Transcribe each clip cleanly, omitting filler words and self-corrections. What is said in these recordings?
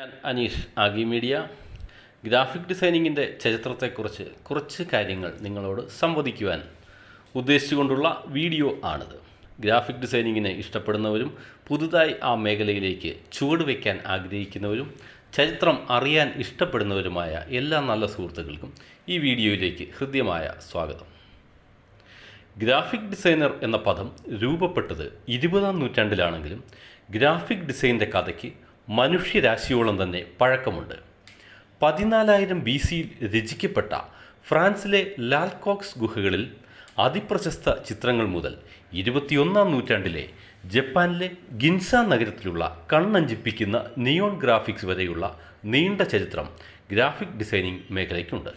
ഞാൻ Aneesh Aghi media. Graphic ഡിസൈനിങ്ങിൻ്റെ ചരിത്രത്തെക്കുറിച്ച് കുറച്ച് കാര്യങ്ങൾ നിങ്ങളോട് സംവദിക്കുവാൻ ഉദ്ദേശിച്ചുകൊണ്ടുള്ള വീഡിയോ ആണിത്. ഗ്രാഫിക് ഡിസൈനിങ്ങിനെ ഇഷ്ടപ്പെടുന്നവരും പുതുതായി ആ മേഖലയിലേക്ക് ചുവടുവെക്കാൻ ആഗ്രഹിക്കുന്നവരും ചരിത്രം അറിയാൻ ഇഷ്ടപ്പെടുന്നവരുമായ എല്ലാ നല്ല സുഹൃത്തുക്കൾക്കും ഈ വീഡിയോയിലേക്ക് ഹൃദ്യമായ സ്വാഗതം. ഗ്രാഫിക് ഡിസൈനർ എന്ന പദം രൂപപ്പെട്ടത് 20-ാം നൂറ്റാണ്ടിലാണെങ്കിലും ഗ്രാഫിക് ഡിസൈൻ്റെ കഥയ്ക്ക് മനുഷ്യരാശിയോളം തന്നെ പഴക്കമുണ്ട്. 14,000 BC-യിൽ രചിക്കപ്പെട്ട ഫ്രാൻസിലെ ലാൽകോക്സ് ഗുഹകളിൽ അതിപ്രശസ്ത ചിത്രങ്ങൾ മുതൽ 21-ാം നൂറ്റാണ്ടിലെ ജപ്പാനിലെ ഗിൻസ നഗരത്തിലുള്ള കണ്ണഞ്ചിപ്പിക്കുന്ന നിയോൺ ഗ്രാഫിക്സ് വരെയുള്ള നീണ്ട ചരിത്രം ഗ്രാഫിക് ഡിസൈനിങ് മേഖലയ്ക്കുണ്ട്.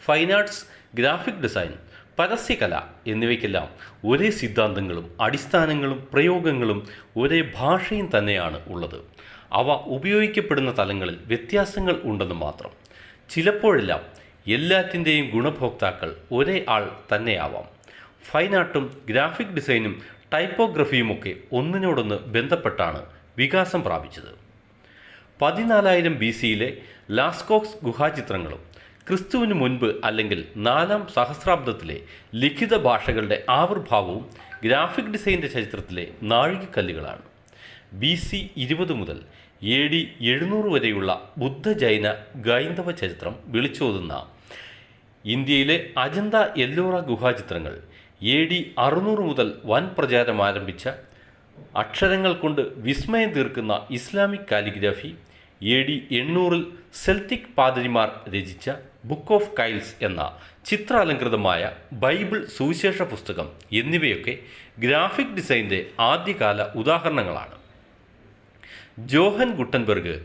ഫൈൻ ആർട്സ്, ഗ്രാഫിക് ഡിസൈൻ, പരസ്യകല എന്നിവയ്ക്കെല്ലാം ഒരേ സിദ്ധാന്തങ്ങളും അടിസ്ഥാനങ്ങളും പ്രയോഗങ്ങളും ഒരേ ഭാഷയും തന്നെയാണ് ഉള്ളത്. അവ ഉപയോഗിക്കപ്പെടുന്ന തലങ്ങളിൽ വ്യത്യാസങ്ങൾ ഉണ്ടെന്ന് മാത്രം. ചിലപ്പോഴെല്ലാം എല്ലാറ്റിൻ്റെയും ഗുണഭോക്താക്കൾ ഒരേ ആൾ തന്നെയാവാം. ഫൈൻ ആർട്ടും ഗ്രാഫിക് ഡിസൈനും ടൈപ്പോഗ്രഫിയുമൊക്കെ ഒന്നിനോടൊന്ന് ബന്ധപ്പെട്ടാണ് വികാസം പ്രാപിച്ചത്. 14,000 BC-യിലെ ലാസ്കോക്സ് ഗുഹാചിത്രങ്ങളും ക്രിസ്തുവിന് മുൻപ് അല്ലെങ്കിൽ 4-ാം സഹസ്രാബ്ദത്തിലെ ലിഖിത ഭാഷകളുടെ ആവിർഭാവവും ഗ്രാഫിക് ഡിസൈൻ്റെ ചരിത്രത്തിലെ നാഴികക്കല്ലുകളാണ്. BC 20 മുതൽ AD 700 വരെയുള്ള ബുദ്ധ ജൈന ഗൈന്ദവ ചരിത്രം വിളിച്ചോതുന്ന ഇന്ത്യയിലെ അജന്ത എല്ലോറ ഗുഹാചിത്രങ്ങൾ AD 600 മുതൽ വൻ പ്രചാരം ആരംഭിച്ച അക്ഷരങ്ങൾ കൊണ്ട് വിസ്മയം തീർക്കുന്ന ഇസ്ലാമിക് കാലിഗ്രാഫി, AD 800-ൽ സെൽറ്റിക് പാതിരിമാർ രചിച്ച ബുക്ക് ഓഫ് കൈൽസ് എന്ന ചിത്രാലങ്കൃതമായ ബൈബിൾ സുവിശേഷ പുസ്തകം എന്നിവയൊക്കെ ഗ്രാഫിക് ഡിസൈൻ്റെ ആദ്യകാല ഉദാഹരണങ്ങളാണ്. ജോഹൻ ഗുട്ടൻബെർഗ്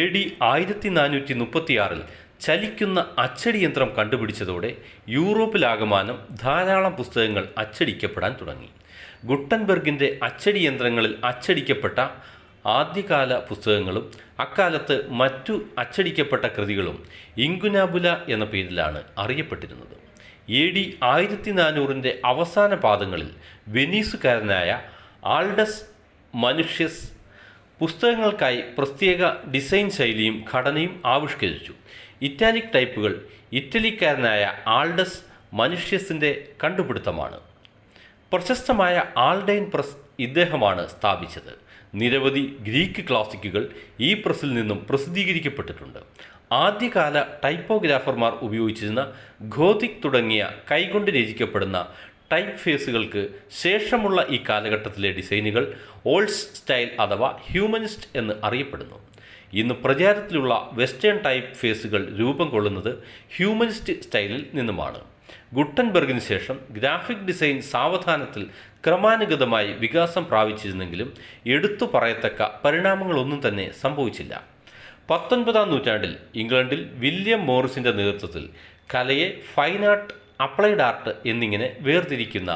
AD 1436-ൽ ചലിക്കുന്ന അച്ചടി യന്ത്രം കണ്ടുപിടിച്ചതോടെ യൂറോപ്പിലാകമാനം ധാരാളം പുസ്തകങ്ങൾ അച്ചടിക്കപ്പെടാൻ തുടങ്ങി. ഗുട്ടൻബെർഗിൻ്റെ അച്ചടി യന്ത്രങ്ങളിൽ അച്ചടിക്കപ്പെട്ട ആദ്യകാല പുസ്തകങ്ങളും അക്കാലത്ത് മറ്റു അച്ചടിക്കപ്പെട്ട കൃതികളും ഇൻകുനാബുല എന്ന പേരിലാണ് അറിയപ്പെട്ടിരുന്നത്. AD 1400-ൻ്റെ അവസാന പാദങ്ങളിൽ വെനീസുകാരനായ ആൾഡസ് മനുഷ്യസ് പുസ്തകങ്ങൾക്കായി പ്രത്യേക ഡിസൈൻ ശൈലിയും ഘടനയും ആവിഷ്കരിച്ചു. ഇറ്റാലിക് ടൈപ്പുകൾ ഇറ്റലിക്കാരനായ ആൾഡസ് മനുഷ്യസിൻ്റെ കണ്ടുപിടുത്തമാണ്. പ്രശസ്തമായ ആൾഡൈൻ പ്രസ് ഇദ്ദേഹമാണ് സ്ഥാപിച്ചത്. നിരവധി ഗ്രീക്ക് ക്ലാസിക്കുകൾ ഈ പ്രസ്സിൽ നിന്നും പ്രസിദ്ധീകരിക്കപ്പെട്ടിട്ടുണ്ട്. ആദ്യകാല ടൈപ്പോഗ്രാഫർമാർ ഉപയോഗിച്ചിരുന്ന ഗോതിക് തുടങ്ങിയ കൈകൊണ്ട് രചിക്കപ്പെടുന്ന ടൈപ്പ് ഫേസുകൾക്ക് ശേഷമുള്ള ഈ കാലഘട്ടത്തിലെ ഡിസൈനുകൾ ഓൾഡ് സ്റ്റൈൽ അഥവാ ഹ്യൂമനിസ്റ്റ് എന്ന് അറിയപ്പെടുന്നു. ഇന്ന് പ്രചാരത്തിലുള്ള വെസ്റ്റേൺ ടൈപ്പ് ഫേസുകൾ രൂപം കൊള്ളുന്നത് ഹ്യൂമനിസ്റ്റ് സ്റ്റൈലിൽ നിന്നുമാണ്. ഗുട്ടൻബെർഗിന് ശേഷം ഗ്രാഫിക് ഡിസൈൻ സാവധാനത്തിൽ ക്രമാനുഗതമായി വികാസം പ്രാപിച്ചിരുന്നെങ്കിലും എടുത്തു പറയത്തക്ക പരിണാമങ്ങളൊന്നും തന്നെ സംഭവിച്ചില്ല. 19-ാം നൂറ്റാണ്ടിൽ ഇംഗ്ലണ്ടിൽ വില്യം മോറിസിൻ്റെ നേതൃത്വത്തിൽ കലയെ ഫൈൻ ആർട്ട്, അപ്ലൈഡ് ആർട്ട് എന്നിങ്ങനെ വേർതിരിക്കുന്ന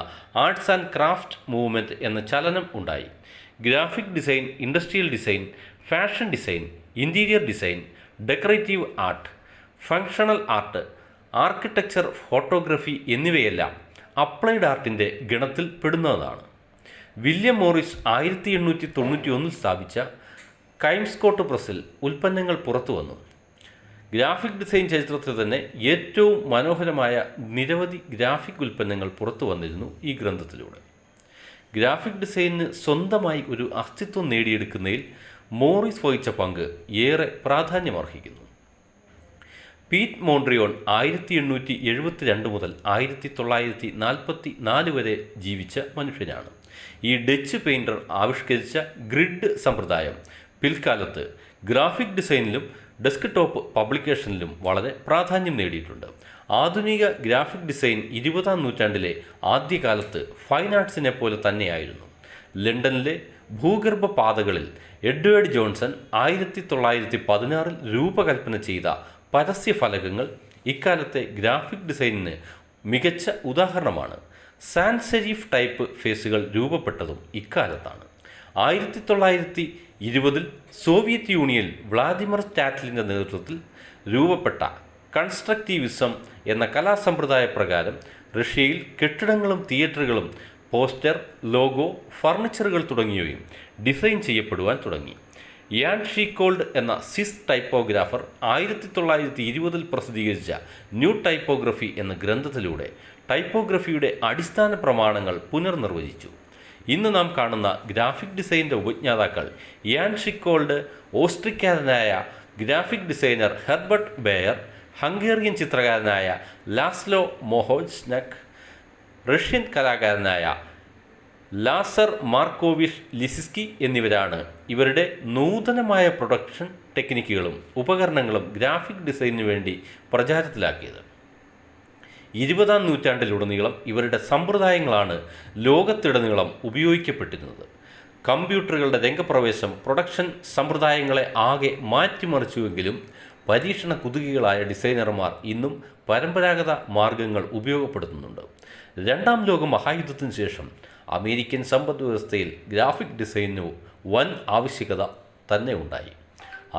ആർട്സ് ആൻഡ് ക്രാഫ്റ്റ് മൂവ്മെൻറ്റ് എന്ന ചലനം ഉണ്ടായി. Graphic design, industrial design, fashion design, interior design, decorative art, functional art, architecture, photography എന്നിവയെല്ലാം അപ്ലൈഡ് ആർട്ടിൻ്റെ ഗണത്തിൽ പെടുന്നതാണ്. വില്യം മോറിസ് 1891-ൽ സ്ഥാപിച്ച കൈംസ്കോട്ട് പ്രസ്സിൽ ഉൽപ്പന്നങ്ങൾ പുറത്തു വന്നു. ഗ്രാഫിക് ഡിസൈൻ ചരിത്രത്തിൽ തന്നെ ഏറ്റവും മനോഹരമായ നിരവധി ഗ്രാഫിക് ഉൽപ്പന്നങ്ങൾ പുറത്തു വന്നിരുന്നു ഈ ഗ്രന്ഥത്തിലൂടെ. ഗ്രാഫിക് ഡിസൈനിന് സ്വന്തമായി ഒരു അസ്തിത്വം നേടിയെടുക്കുന്നതിൽ മോറിസ് വഹിച്ച പങ്ക് ഏറെ പ്രാധാന്യമർഹിക്കുന്നു. പീറ്റ് മോൺട്രിയോൺ 1872 മുതൽ 1944 വരെ ജീവിച്ച മനുഷ്യനാണ്. ഈ ഡച്ച് പെയിൻറ്റർ ആവിഷ്കരിച്ച ഗ്രിഡ് സമ്പ്രദായം പിൽക്കാലത്ത് ഗ്രാഫിക് ഡിസൈനിലും ഡെസ്ക്ടോപ്പ് പബ്ലിക്കേഷനിലും വളരെ പ്രാധാന്യം നേടിയിട്ടുണ്ട്. ആധുനിക ഗ്രാഫിക് ഡിസൈൻ 20-ാം നൂറ്റാണ്ടിലെ ആദ്യകാലത്ത് ഫൈൻ ആർട്സിനെ പോലെ തന്നെയായിരുന്നു. ലണ്ടനിലെ ഭൂഗർഭ പാതകളിൽ എഡ്വേർഡ് ജോൺസൺ 1916-ൽ രൂപകൽപ്പന ചെയ്ത പരസ്യഫലകങ്ങൾ ഇക്കാലത്തെ ഗ്രാഫിക് ഡിസൈനിന് മികച്ച ഉദാഹരണമാണ്. സാൻസ് സെരിഫ് ടൈപ്പ് ഫേസുകൾ രൂപപ്പെട്ടതും ഇക്കാലത്താണ്. 1920-ൽ സോവിയറ്റ് യൂണിയനിൽ വ്ളാദിമിർ സ്റ്റാറ്റ്ലിൻ്റെ നേതൃത്വത്തിൽ രൂപപ്പെട്ട കൺസ്ട്രക്റ്റീവിസം എന്ന കലാസമ്പ്രദായ പ്രകാരം റഷ്യയിൽ കെട്ടിടങ്ങളും തിയേറ്ററുകളും പോസ്റ്റർ, ലോഗോ, ഫർണിച്ചറുകൾ തുടങ്ങിയവയും ഡിസൈൻ ചെയ്യപ്പെടുവാൻ തുടങ്ങി. യാൻ ഷീക്കോൾഡ് എന്ന സ്വിസ് ടൈപ്പോഗ്രാഫർ 1920 പ്രസിദ്ധീകരിച്ച ന്യൂ ടൈപ്പോഗ്രഫി എന്ന ഗ്രന്ഥത്തിലൂടെ ടൈപ്പോഗ്രഫിയുടെ അടിസ്ഥാന പ്രമാണങ്ങൾ പുനർനിർവചിച്ചു. ഇന്ന് നാം കാണുന്ന ഗ്രാഫിക് ഡിസൈനിൻ്റെ ഉപജ്ഞാതാക്കൾ യാൻ ഷീക്കോൾഡ്, ഓസ്ട്രിയക്കാരനായ graphic designer Herbert Bayer, Hungarian ചിത്രകാരനായ ലാസ്ലോ മോഹോജ്നക്, റഷ്യൻ കലാകാരനായ ലാസർ മാർക്കോവിഷ് ലിസിസ്കി എന്നിവരാണ് ഇവരുടെ നൂതനമായ പ്രൊഡക്ഷൻ ടെക്നിക്കുകളും ഉപകരണങ്ങളും ഗ്രാഫിക് ഡിസൈനിനു വേണ്ടി പ്രചാരത്തിലാക്കിയത്. 20-ാം നൂറ്റാണ്ടിലുടനീളം ഇവരുടെ സമ്പ്രദായങ്ങളാണ് ലോകത്തിടനീളം ഉപയോഗിക്കപ്പെട്ടിരുന്നത്. കമ്പ്യൂട്ടറുകളുടെ രംഗപ്രവേശം പ്രൊഡക്ഷൻ സമ്പ്രദായങ്ങളെ ആകെ മാറ്റിമറിച്ചുവെങ്കിലും പരീക്ഷണ കുതുകികളായ ഡിസൈനർമാർ ഇന്നും പരമ്പരാഗത മാർഗങ്ങൾ ഉപയോഗപ്പെടുത്തുന്നുണ്ട്. രണ്ടാം ലോക മഹായുദ്ധത്തിന് ശേഷം അമേരിക്കൻ സമ്പദ് വ്യവസ്ഥയിൽ ഗ്രാഫിക് ഡിസൈനിന് വൻ ആവശ്യകത തന്നെ ഉണ്ടായി.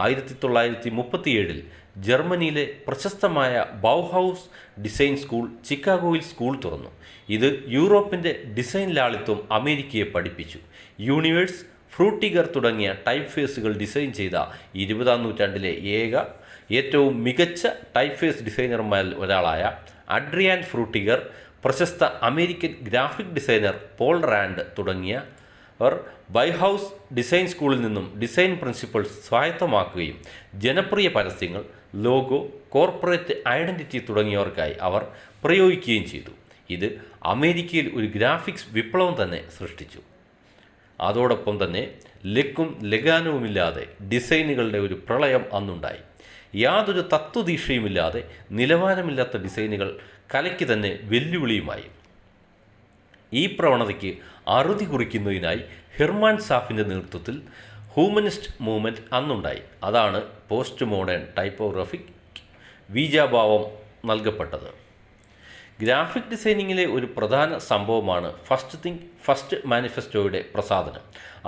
1937 ജർമ്മനിയിലെ പ്രശസ്തമായ ബൗഹൗസ് ഡിസൈൻ സ്കൂൾ ചിക്കാഗോയിൽ സ്കൂൾ തുറന്നു. ഇത് യൂറോപ്പിൻ്റെ ഡിസൈൻ ലാളിത്വം അമേരിക്കയെ പഠിപ്പിച്ചു. യൂണിവേഴ്സ്, ഫ്രൂട്ടിഗർ തുടങ്ങിയ ടൈപ്പ് ഫേസുകൾ ഡിസൈൻ ചെയ്ത 20-ാം നൂറ്റാണ്ടിലെ ഏറ്റവും മികച്ച ടൈപ്പ് ഫേസ് ഡിസൈനർമാരിൽ ഒരാളായ അഡ്രിയാൻ ഫ്രൂട്ടിഗർ, പ്രശസ്ത American graphic designer Paul Rand തുടങ്ങിയവർ ബൈഹൗസ് ഡിസൈൻ സ്കൂളിൽ നിന്നും ഡിസൈൻ പ്രിൻസിപ്പിൾസ് സ്വായത്തമാക്കുകയും ജനപ്രിയ പരസ്യങ്ങൾ, ലോഗോ, കോർപ്പറേറ്റ് ഐഡൻറ്റിറ്റി തുടങ്ങിയവർക്കായി അവർ പ്രയോഗിക്കുകയും ചെയ്തു. ഇത് അമേരിക്കയിൽ ഒരു ഗ്രാഫിക്സ് വിപ്ലവം തന്നെ സൃഷ്ടിച്ചു. അതോടൊപ്പം തന്നെ ലക്കും ലഗാനവുമില്ലാതെ ഡിസൈനുകളുടെ ഒരു പ്രളയം അന്നുണ്ടായി. യാതൊരു തത്വദീക്ഷയുമില്ലാതെ നിലവാരമില്ലാത്ത ഡിസൈനുകൾ കലയ്ക്ക് തന്നെ വെല്ലുവിളിയുമായി. ഈ പ്രവണതയ്ക്ക് അറുതി കുറിക്കുന്നതിനായി ഹെർമാൻ സാഫിൻ്റെ നേതൃത്വത്തിൽ ഹ്യൂമനിസ്റ്റ് മൂവ്മെൻറ്റ് അന്നുണ്ടായി. അതാണ് പോസ്റ്റ് മോഡേൺ ടൈപ്പോഗ്രഫിക് ബീജാഭാവം നൽകപ്പെട്ടത്. ഗ്രാഫിക് ഡിസൈനിങ്ങിലെ ഒരു പ്രധാന സംഭവമാണ് ഫസ്റ്റ് തിങ്ക് ഫസ്റ്റ് മാനിഫെസ്റ്റോയുടെ പ്രസാധനം.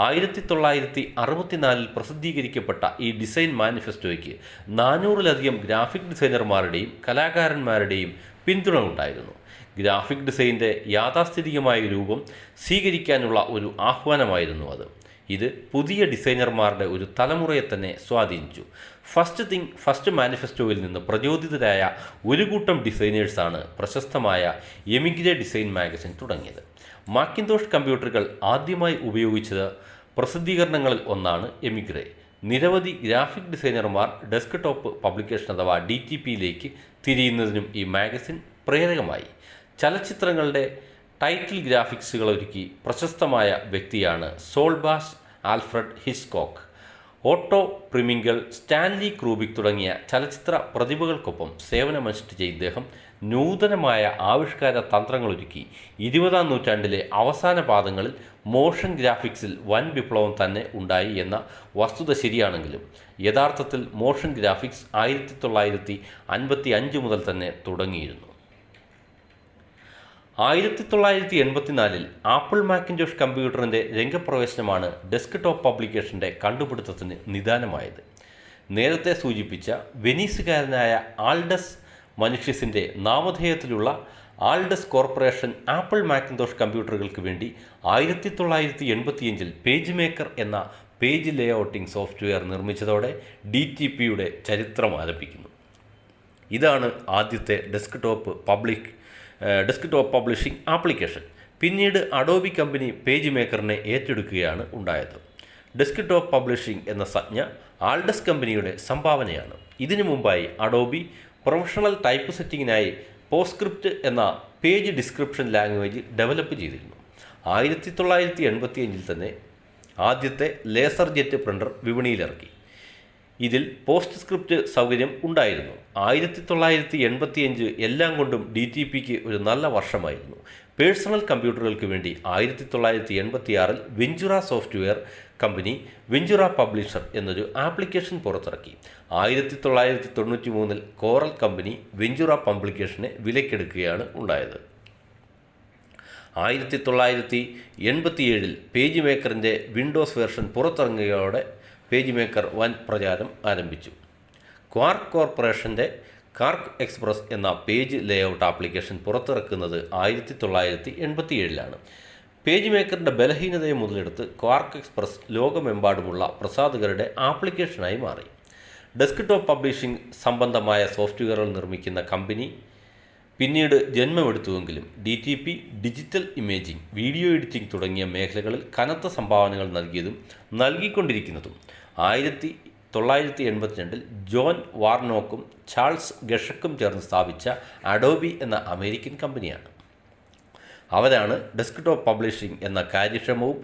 1964 പ്രസിദ്ധീകരിക്കപ്പെട്ട ഈ ഡിസൈൻ മാനിഫെസ്റ്റോയ്ക്ക് 400-ലധികം ഗ്രാഫിക് ഡിസൈനർമാരുടെയും കലാകാരന്മാരുടെയും പിന്തുണ ഉണ്ടായിരുന്നു. ഗ്രാഫിക് ഡിസൈൻ്റെ യാഥാസ്ഥിതികമായ രൂപം സ്വീകരിക്കാനുള്ള ഒരു ആഹ്വാനമായിരുന്നു അത്. ഇത് പുതിയ ഡിസൈനർമാരുടെ ഒരു തലമുറയെ തന്നെ സ്വാധീനിച്ചു. ഫസ്റ്റ് തിങ്ക് ഫസ്റ്റ് മാനിഫെസ്റ്റോയിൽ നിന്ന് പ്രചോദിതരായ ഒരു കൂട്ടം ഡിസൈനേഴ്സാണ് പ്രശസ്തമായ എമിഗ്രേ ഡിസൈൻ മാഗസിൻ തുടങ്ങിയത്. മാക്കിന്തോഷ് കമ്പ്യൂട്ടറുകൾ ആദ്യമായി ഉപയോഗിച്ചത് പ്രസിദ്ധീകരണങ്ങളിൽ ഒന്നാണ് എമിഗ്രേ. നിരവധി ഗ്രാഫിക് ഡിസൈനർമാർ ഡെസ്ക് ടോപ്പ് പബ്ലിക്കേഷൻ അഥവാ DTPയിലേക്ക് തിരിയുന്നതിനും ഈ മാഗസിൻ പ്രേരകമായി. ചലച്ചിത്രങ്ങളുടെ ടൈറ്റിൽ ഗ്രാഫിക്സുകളൊരുക്കി പ്രശസ്തമായ വ്യക്തിയാണ് സോൾബാസ് ആൽഫ്രഡ് ഹിച്ച്കോക്ക്. ഓട്ടോ പ്രിമിംഗൽ, സ്റ്റാൻലി ക്രൂബിക് തുടങ്ങിയ ചലച്ചിത്ര പ്രതിഭകൾക്കൊപ്പം സേവനമനുഷ്ഠിച്ച ഇദ്ദേഹം നൂതനമായ ആവിഷ്കാര തന്ത്രങ്ങളൊരുക്കി 20-ാം നൂറ്റാണ്ടിലെ അവസാന പാദങ്ങളിൽ മോഷൻ ഗ്രാഫിക്സിൽ വൻ വിപ്ലവം തന്നെ ഉണ്ടായി എന്ന വസ്തുത ശരിയാണെങ്കിലും യഥാർത്ഥത്തിൽ മോഷൻ ഗ്രാഫിക്സ് 1955 മുതൽ തന്നെ തുടങ്ങിയിരുന്നു. 1984 ആപ്പിൾ മാക്കിൻടോഷ് കമ്പ്യൂട്ടറിൻ്റെ രംഗപ്രവേശനമാണ് ഡെസ്ക് ടോപ്പ് പബ്ലിക്കേഷൻ്റെ കണ്ടുപിടുത്തത്തിന് നിദാനമായത്. നേരത്തെ സൂചിപ്പിച്ച വെനീസുകാരനായ ആൾഡസ് മനുഷ്യസിൻ്റെ നാമധേയത്തിലുള്ള ആൾഡസ് കോർപ്പറേഷൻ ആപ്പിൾ മാക്കിൻടോഷ് കമ്പ്യൂട്ടറുകൾക്ക് വേണ്ടി 1985 പേജ് മേക്കർ എന്ന പേജ് ലേഔട്ടിംഗ് സോഫ്റ്റ്വെയർ നിർമ്മിച്ചതോടെ DTPയുടെ ചരിത്രം ആരംഭിക്കുന്നു. ഇതാണ് ആദ്യത്തെ ഡെസ്ക് ടോപ്പ് പബ്ലിഷിംഗ് ആപ്ലിക്കേഷൻ. പിന്നീട് അഡോബി കമ്പനി പേജ് മേക്കറിനെ ഏറ്റെടുക്കുകയാണ് ഉണ്ടായത്. ഡെസ്ക് ടോപ്പ് പബ്ലിഷിംഗ് എന്ന സംജ്ഞ ആൾഡസ് കമ്പനിയുടെ സംഭാവനയാണ്. ഇതിനു മുമ്പായി അഡോബി പ്രൊഫഷണൽ ടൈപ്പ് സെറ്റിങ്ങിനായി പോസ്റ്റ്സ്ക്രിപ്റ്റ് എന്ന പേജ് ഡിസ്ക്രിപ്ഷൻ ലാംഗ്വേജ് ഡെവലപ്പ് ചെയ്തിരുന്നു. 1985 തന്നെ ആദ്യത്തെ ലേസർ ജെറ്റ് പ്രിൻ്റർ വിപണിയിലിറക്കി. ഇതിൽ പോസ്റ്റ് സ്ക്രിപ്റ്റ് സൗകര്യം ഉണ്ടായിരുന്നു. 1985 എല്ലാം കൊണ്ടും DTPക്ക് ഒരു നല്ല വർഷമായിരുന്നു. പേഴ്സണൽ കമ്പ്യൂട്ടറുകൾക്ക് വേണ്ടി 1986 Ventura software company Ventura Publisher എന്നൊരു ആപ്ലിക്കേഷൻ പുറത്തിറക്കി. 1993 കോറൽ കമ്പനി വെഞ്ചുറ പബ്ലിക്കേഷനെ വിലക്കെടുക്കുകയാണ് ഉണ്ടായത്. 1987 പേജ് മേക്കറിൻ്റെ വിൻഡോസ് വേർഷൻ പുറത്തിറങ്ങുകയോടെ പേജ് മേക്കർ വൻ പ്രചാരം ആരംഭിച്ചു. ക്വാർക്ക് കോർപ്പറേഷൻ്റെ കാർക്ക് എക്സ്പ്രസ് എന്ന പേജ് ലേഔട്ട് ആപ്ലിക്കേഷൻ പുറത്തിറക്കുന്നത് 1987. പേജ് മേക്കറിൻ്റെ ബലഹീനതയെ മുതലെടുത്ത് ക്വാർക്ക് എക്സ്പ്രസ് ലോകമെമ്പാടുമുള്ള പ്രസാധകരുടെ ആപ്ലിക്കേഷനായി മാറി. ഡെസ്ക്ടോപ്പ് പബ്ലിഷിംഗ് സംബന്ധമായ സോഫ്റ്റ്വെയറുകൾ നിർമ്മിക്കുന്ന കമ്പനി പിന്നീട് ജന്മമെടുത്തുവെങ്കിലും DTP, digital imaging, video editing തുടങ്ങിയ മേഖലകളിൽ കനത്ത സംഭാവനകൾ നൽകിയതും നൽകിക്കൊണ്ടിരിക്കുന്നതും 1982 ജോൺ വാർനോക്കും ചാൾസ് ഗഷക്കും ചേർന്ന് സ്ഥാപിച്ച അഡോബി എന്ന അമേരിക്കൻ കമ്പനിയാണ്. അവരാണ് ഡെസ്ക്ടോപ്പ് പബ്ലിഷിംഗ് എന്ന കാര്യക്ഷമവും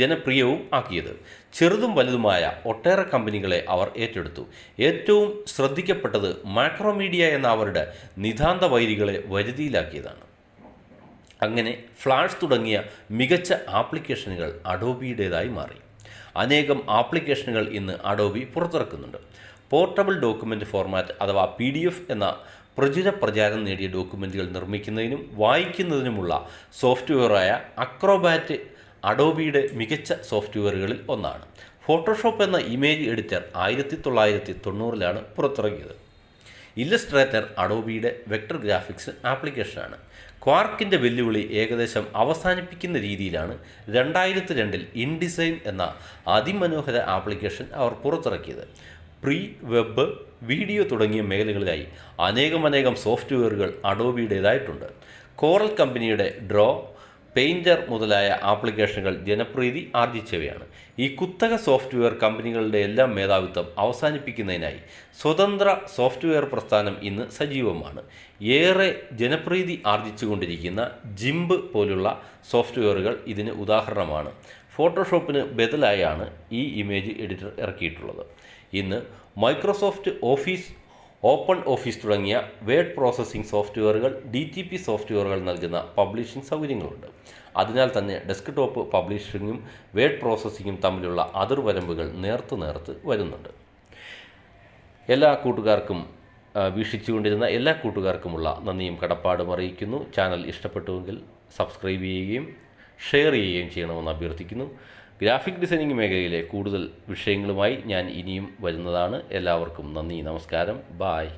ജനപ്രിയവും ആക്കിയത്. ചെറുതും വലുതുമായ ഒട്ടേറെ കമ്പനികളെ അവർ ഏറ്റെടുത്തു. ഏറ്റവും ശ്രദ്ധിക്കപ്പെട്ടത് മാക്രോമീഡിയ എന്ന അവരുടെ നിതാന്ത വൈരികളെ വരുതിയിലാക്കിയതാണ്. അങ്ങനെ ഫ്ലാഷ് തുടങ്ങിയ മികച്ച ആപ്ലിക്കേഷനുകൾ അഡോബിയുടേതായി മാറി. അനേകം ആപ്ലിക്കേഷനുകൾ ഇന്ന് അഡോബി പുറത്തിറക്കുന്നുണ്ട്. പോർട്ടബിൾ ഡോക്യുമെൻ്റ് ഫോർമാറ്റ് അഥവാ PDF എന്ന പ്രചാരം നേടിയ ഡോക്യുമെൻറ്റുകൾ നിർമ്മിക്കുന്നതിനും വായിക്കുന്നതിനുമുള്ള സോഫ്റ്റ്വെയറായ അക്രോബാറ്റ് അഡോബിയുടെ മികച്ച സോഫ്റ്റ്വെയറുകളിൽ ഒന്നാണ്. ഫോട്ടോഷോപ്പ് എന്ന ഇമേജ് എഡിറ്റർ 1990 പുറത്തിറങ്ങിയത്. ഇല്ലസ്ട്രേറ്റർ അഡോബിയുടെ വെക്ടർ ഗ്രാഫിക്സ് ആപ്ലിക്കേഷനാണ്. ക്വാർക്കിൻ്റെ വെല്ലുവിളി ഏകദേശം അവസാനിപ്പിക്കുന്ന രീതിയിലാണ് 2002 ഇൻഡിസൈൻ എന്ന അതിമനോഹര ആപ്ലിക്കേഷൻ അവർ പുറത്തിറക്കിയത്. വെബ്, വീഡിയോ തുടങ്ങിയ മേഖലകളിലായി അനേകം സോഫ്റ്റ്വെയറുകൾ അഡോബിയുടേതായിട്ടുണ്ട്. കോറൽ കമ്പനിയുടെ ഡ്രോ, പെയിൻറ്റർ മുതലായ ആപ്ലിക്കേഷനുകൾ ജനപ്രീതി ആർജിച്ചവയാണ്. ഈ കുത്തക സോഫ്റ്റ്വെയർ കമ്പനികളുടെ എല്ലാം മേധാവിത്വം അവസാനിപ്പിക്കുന്നതിനായി സ്വതന്ത്ര സോഫ്റ്റ്വെയർ പ്രസ്ഥാനം ഇന്ന് സജീവമാണ്. ഏറെ ജനപ്രീതി ആർജിച്ചുകൊണ്ടിരിക്കുന്ന ജിംബ് പോലുള്ള സോഫ്റ്റ്വെയറുകൾ ഇതിന് ഉദാഹരണമാണ്. ഫോട്ടോഷോപ്പിന് ബദലായാണ് ഈ ഇമേജ് എഡിറ്റർ ഇറക്കിയിട്ടുള്ളത്. ഇന്ന് മൈക്രോസോഫ്റ്റ് ഓഫീസ്, ഓപ്പൺ ഓഫീസ് തുടങ്ങിയ വേഡ് പ്രോസസ്സിംഗ് സോഫ്റ്റ്വെയറുകൾ, DTP സോഫ്റ്റ്വെയറുകൾ നൽകുന്ന പബ്ലിഷിംഗ് സൗകര്യങ്ങളുണ്ട്. അതിനാൽ തന്നെ ഡെസ്ക്ടോപ്പ് പബ്ലിഷിങ്ങും വേഡ് പ്രോസസ്സിങ്ങും തമ്മിലുള്ള അതിർവരമ്പുകൾ നേർത്ത് വരുന്നുണ്ട്. എല്ലാ കൂട്ടുകാർക്കും വീക്ഷിച്ചുകൊണ്ടിരുന്ന എല്ലാ കൂട്ടുകാർക്കുമുള്ള നന്ദിയും കടപ്പാടും അറിയിക്കുന്നു. ചാനൽ ഇഷ്ടപ്പെട്ടുവെങ്കിൽ സബ്സ്ക്രൈബ് ചെയ്യുകയും ഷെയർ ചെയ്യുകയും ചെയ്യണമെന്ന് അഭ്യർത്ഥിക്കുന്നു. ഗ്രാഫിക് ഡിസൈനിങ് മേഖലയിലെ കൂടുതൽ വിഷയങ്ങളുമായി ഞാൻ ഇനിയും വരുന്നതാണ്. എല്ലാവർക്കും നന്ദി, നമസ്കാരം, ബായ്.